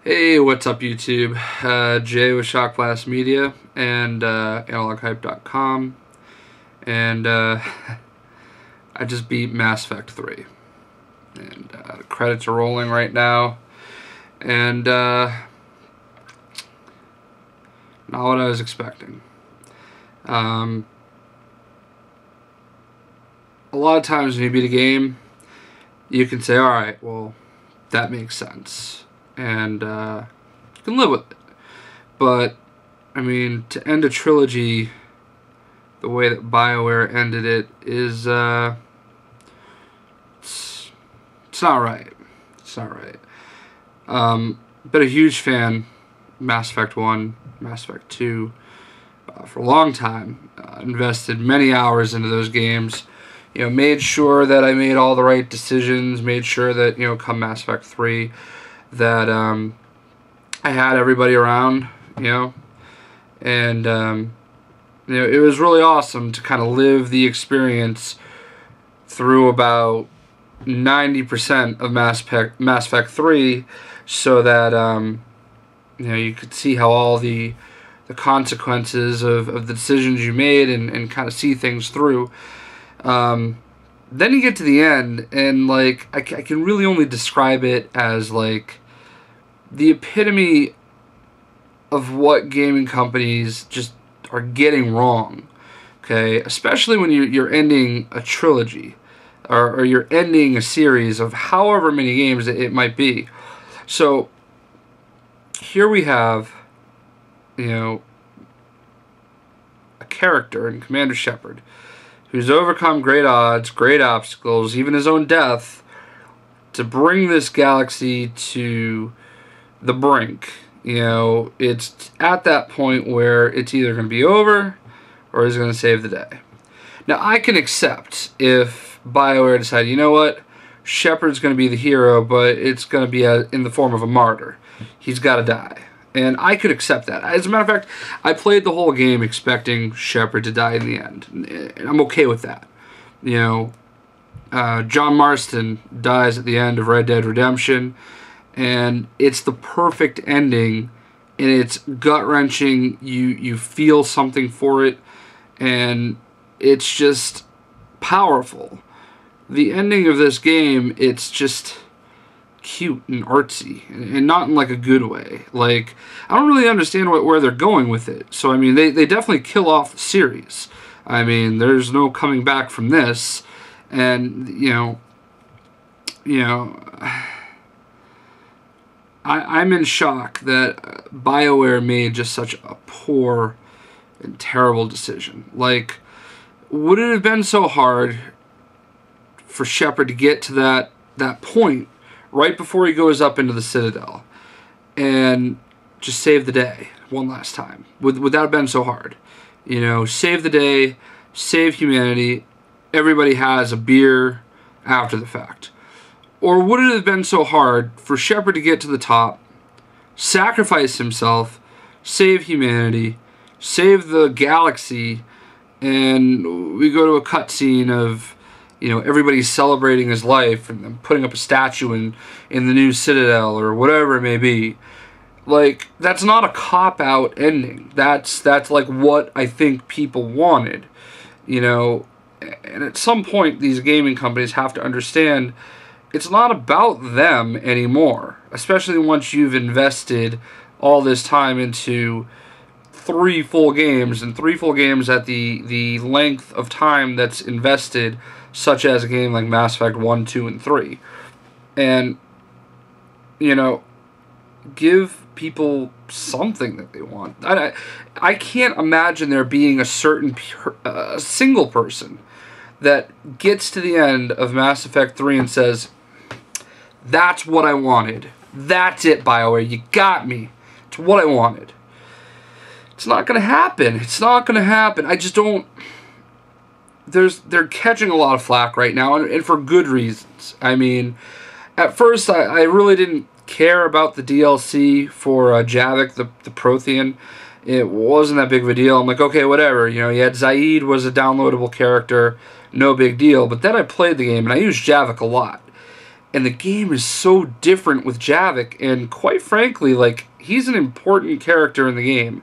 Hey, what's up YouTube? Jay with Shock Blast Media and AnalogHype.com, and I just beat Mass Effect 3, and the credits are rolling right now, and not what I was expecting. A lot of times when you beat a game, you can say, alright, well, that makes sense, and you can live with it. But, I mean, to end a trilogy the way that BioWare ended it is, it's not right. It's not right. Been a huge fan of Mass Effect 1, Mass Effect 2, for a long time. Invested many hours into those games. You know, made sure that I made all the right decisions, made sure that, you know, come Mass Effect 3, that I had everybody around, you know, and, you know, it was really awesome to kind of live the experience through about 90% of Mass Effect 3, so that, you know, you could see how all the consequences of the decisions you made and kind of see things through. Then you get to the end, and, like, I can really only describe it as, like, the epitome of what gaming companies just are getting wrong, okay? Especially when you're ending a trilogy, or you're ending a series of however many games it might be. So, here we have, you know, a character in Commander Shepard who's overcome great odds, great obstacles, even his own death, to bring this galaxy to the brink. You know, it's at that point where it's either going to be over or he's going to save the day. Now, I can accept if BioWare decided, you know what, Shepard's going to be the hero, but it's going to be in the form of a martyr. He's got to die. And I could accept that. As a matter of fact, I played the whole game expecting Shepard to die in the end. And I'm okay with that. You know, John Marston dies at the end of Red Dead Redemption. And it's the perfect ending. And it's gut-wrenching. You feel something for it. And it's just powerful. The ending of this game, it's just cute and artsy, and not in like a good way. Like, I don't really understand where they're going with it. So I mean, they definitely kill off the series. I mean, there's no coming back from this, and you know, I'm in shock that BioWare made just such a poor and terrible decision. Like, would it have been so hard for Shepard to get to that point right before he goes up into the Citadel and just save the day one last time? Would that have been so hard? You know, save the day, save humanity, everybody has a beer after the fact. Or would it have been so hard for Shepard to get to the top, sacrifice himself, save humanity, save the galaxy, and we go to a cutscene of, you know, everybody's celebrating his life and putting up a statue in the new Citadel or whatever it may be. Like, that's not a cop-out ending. That's like what I think people wanted, you know. And at some point, these gaming companies have to understand it's not about them anymore, especially once you've invested all this time into 3 full games, and 3 full games at the length of time that's invested, such as a game like Mass Effect 1, 2, and 3. And, you know, give people something that they want. I can't imagine there being a certain single person that gets to the end of Mass Effect 3 and says, that's what I wanted. That's it, BioWare. You got me. It's what I wanted. It's not going to happen. It's not going to happen. I just don't... They're catching a lot of flack right now, and for good reasons. I mean, at first I really didn't care about the DLC for Javik, the Prothean. It wasn't that big of a deal. I'm like, okay, whatever. You know, you had Zaid was a downloadable character, no big deal. But then I played the game, and I used Javik a lot. And the game is so different with Javik, and quite frankly, like, he's an important character in the game.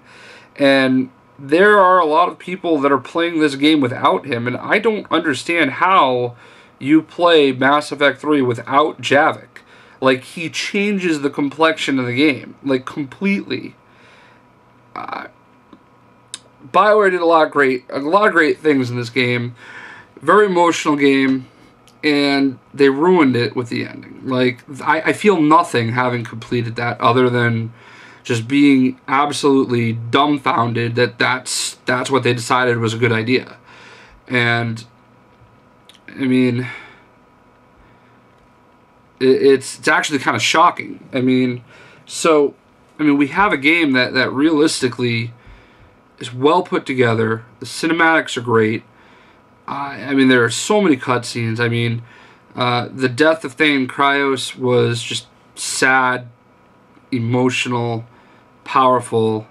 And there are a lot of people that are playing this game without him, and I don't understand how you play Mass Effect 3 without Javik. Like, he changes the complexion of the game, like, completely. BioWare did a lot of great things in this game. Very emotional game, and they ruined it with the ending. Like, I feel nothing having completed that other than just being absolutely dumbfounded that that's what they decided was a good idea. And I mean, it's actually kind of shocking. I mean, we have a game that realistically is well put together. The cinematics are great. I mean, there are so many cutscenes. I mean, the death of Thane Kryos was just sad, emotional, powerful.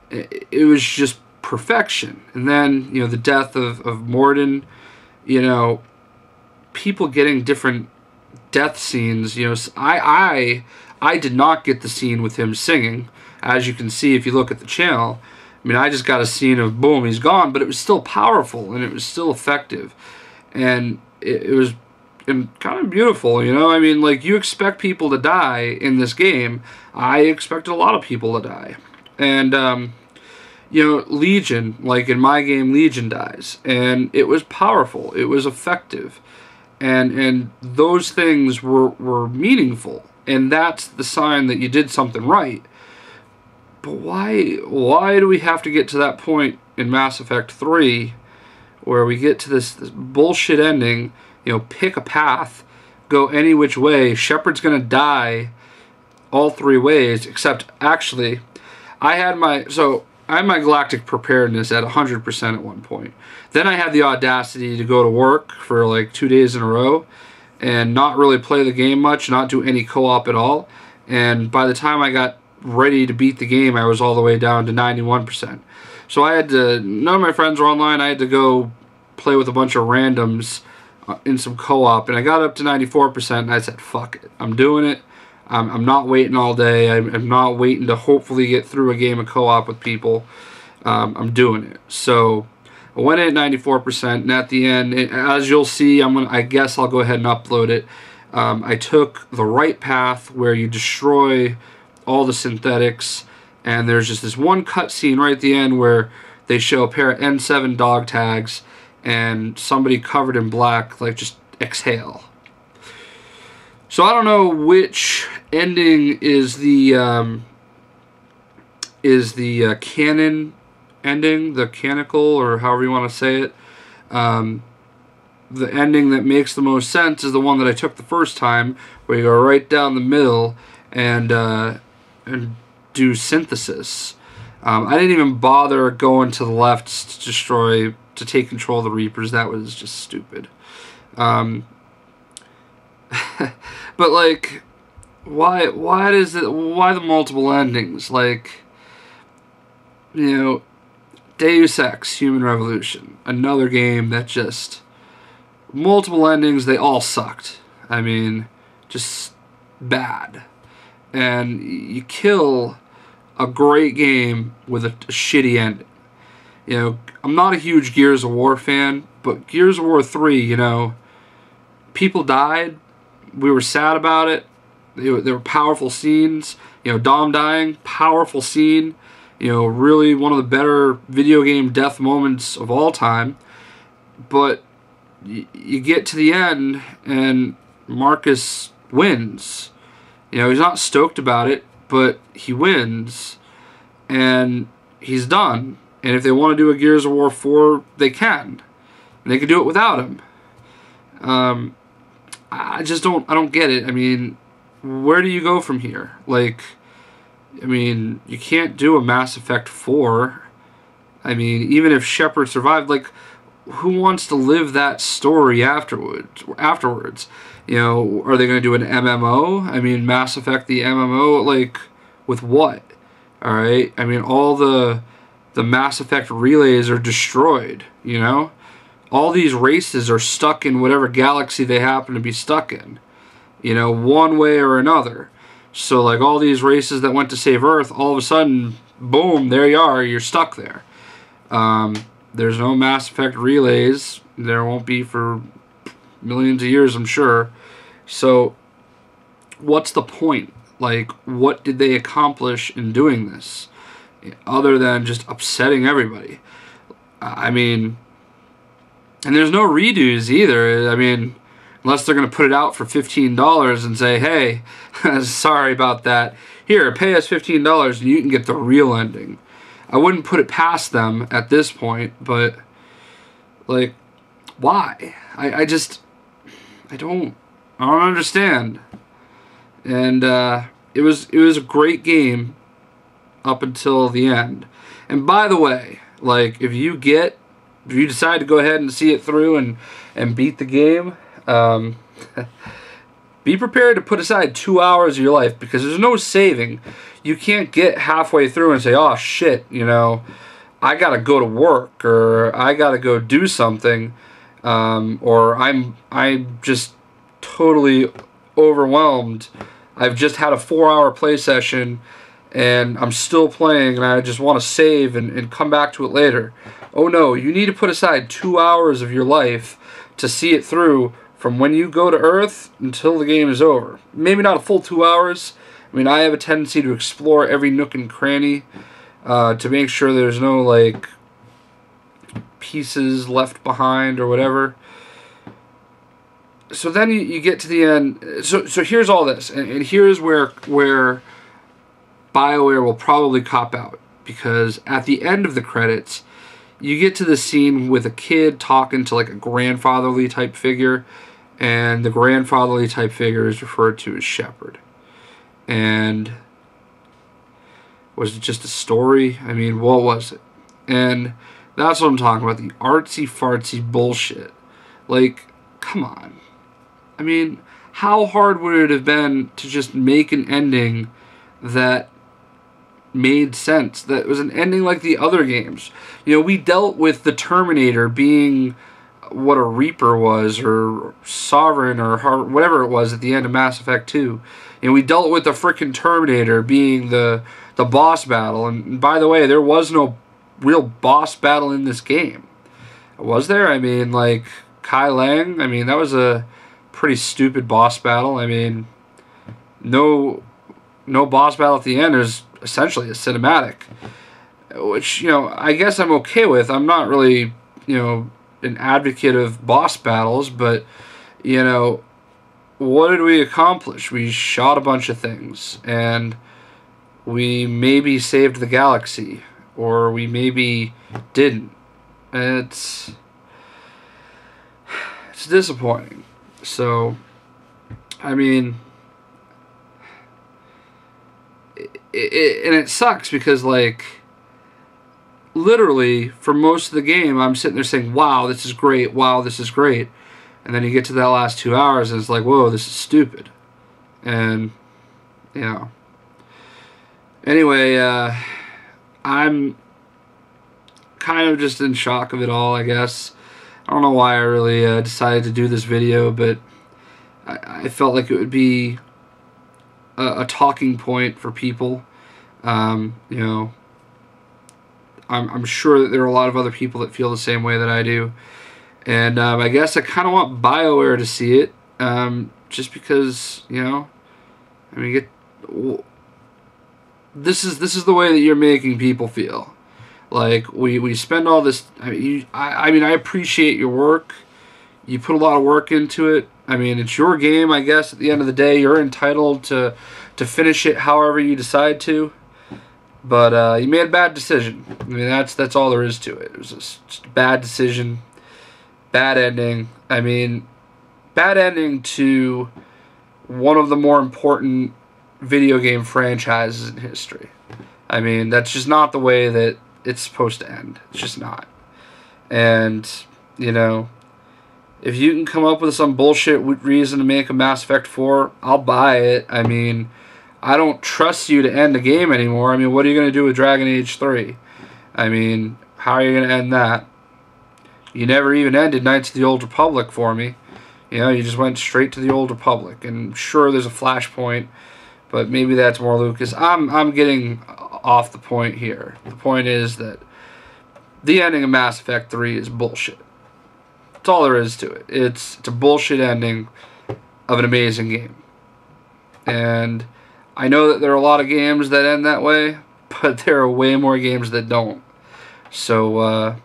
It was just perfection. And then, the death of Morden, people getting different death scenes. I did not get the scene with him singing. As you can see if you look at the channel, I mean, I just got a scene of boom, he's gone, but it was still powerful and it was still effective, and it was kind of beautiful. I mean, like, you expect people to die in this game. I expected a lot of people to die, and Legion, like in my game, Legion dies, and it was powerful, it was effective, and those things were meaningful, and that's the sign that you did something right. But why do we have to get to that point in Mass Effect 3 where we get to this bullshit ending, pick a path, go any which way, Shepard's gonna die all three ways, except actually I had my galactic preparedness at 100% at one point. Then I had the audacity to go to work for like 2 days in a row and not really play the game much, not do any co-op at all, and by the time I got ready to beat the game, I was all the way down to 91%. So none of my friends were online, I had to go play with a bunch of randoms in some co-op, and I got up to 94%, and I said, fuck it, I'm doing it. I'm not waiting all day. I'm not waiting to hopefully get through a game of co-op with people. I'm doing it. So I went in at 94%, and at the end, as you'll see, I guess I'll go ahead and upload it. I took the right path where you destroy all the synthetics, and there's just this one cutscene right at the end where they show a pair of N7 dog tags and somebody covered in black, like, just exhale. So I don't know which ending is the canon ending, the canonical, or however you want to say it. The ending that makes the most sense is the one that I took the first time, where you go right down the middle and do synthesis. I didn't even bother going to the left to take control of the Reapers. That was just stupid. But like, why the multiple endings? Like, Deus Ex, Human Revolution, another game that just multiple endings. They all sucked. I mean, just bad. And you kill a great game with a shitty ending. I'm not a huge Gears of War fan, but Gears of War 3, people died. We were sad about it. There were powerful scenes. Dom dying, powerful scene. Really one of the better video game death moments of all time. But you get to the end, and Marcus wins. He's not stoked about it, but he wins, and he's done. And if they want to do a Gears of War 4, they can. And they can do it without him. I don't get it. I mean, where do you go from here? Like, I mean, you can't do a Mass Effect 4. I mean, even if Shepard survived, like, who wants to live that story afterwards? Are they going to do an MMO? I mean, Mass Effect, the MMO, like, with what? Alright? I mean, all the Mass Effect relays are destroyed, All these races are stuck in whatever galaxy they happen to be stuck in. one way or another. So, like, all these races that went to save Earth, all of a sudden, boom, there you are, you're stuck there. There's no Mass Effect relays. There won't be for millions of years, I'm sure. So, what's the point? Like, what did they accomplish in doing this? Other than just upsetting everybody. I mean, and there's no redos either. I mean, unless they're going to put it out for $15 and say, hey, sorry about that. Here, pay us $15 and you can get the real ending. I wouldn't put it past them at this point, but, like, why? I don't understand. And it was a great game up until the end. And by the way, like, if you decide to go ahead and see it through and beat the game, be prepared to put aside 2 hours of your life, because there's no saving. You can't get halfway through and say, oh shit, I gotta go to work, or I gotta go do something, or I'm just totally overwhelmed. I've just had a 4-hour play session and I'm still playing and I just want to save and come back to it later. Oh no, you need to put aside 2 hours of your life to see it through, from when you go to Earth until the game is over. Maybe not a full 2 hours. I mean, I have a tendency to explore every nook and cranny to make sure there's no, like, pieces left behind or whatever. So then you get to the end. So here's all this, and here's where BioWare will probably cop out, because at the end of the credits, you get to the scene with a kid talking to, like, a grandfatherly type figure, and the grandfatherly type figure is referred to as Shepard. And was it just a story? I mean, what was it? And that's what I'm talking about, the artsy-fartsy bullshit. Like, come on. I mean, how hard would it have been to just make an ending that made sense, that was an ending like the other games? We dealt with the Terminator being what a Reaper was, or Sovereign, or whatever it was at the end of Mass Effect 2. We dealt with the frickin' Terminator being the boss battle, and by the way, there was no real boss battle in this game. Was there? I mean, like, Kai Lang, I mean, that was a pretty stupid boss battle. I mean, no boss battle at the end. Is essentially a cinematic, which, I guess I'm okay with. I'm not really, an advocate of boss battles, but, what did we accomplish? We shot a bunch of things, and we maybe saved the galaxy, or we maybe didn't. It's disappointing. So, I mean, and it sucks because, like, literally for most of the game, I'm sitting there saying, wow, this is great, wow, this is great. And then you get to that last 2 hours and it's like, whoa, this is stupid. And, anyway, I'm kind of just in shock of it all, I guess. I don't know why I really decided to do this video, but I felt like it would be a talking point for people. I'm sure that there are a lot of other people that feel the same way that I do. And I guess I kind of want BioWare to see it, just because, I mean, this is the way that you're making people feel. Like, we spend all this. I mean, I appreciate your work. You put a lot of work into it. I mean, it's your game, I guess. At the end of the day, you're entitled to finish it however you decide to. But you made a bad decision. I mean, that's all there is to it. It was just a bad decision, bad ending. I mean, bad ending to one of the more important video game franchises in history. I mean, that's just not the way that it's supposed to end. It's just not. And, if you can come up with some bullshit reason to make a Mass Effect 4, I'll buy it. I mean, I don't trust you to end the game anymore. I mean, what are you going to do with Dragon Age 3? I mean, how are you going to end that? You never even ended Knights of the Old Republic for me. You know, you just went straight to the Old Republic, and sure, there's a flashpoint, but maybe that's more Lucas. I'm getting off the point here. The point is that the ending of Mass Effect 3 is bullshit. That's all there is to it. It's a bullshit ending of an amazing game. And I know that there are a lot of games that end that way, but there are way more games that don't. So,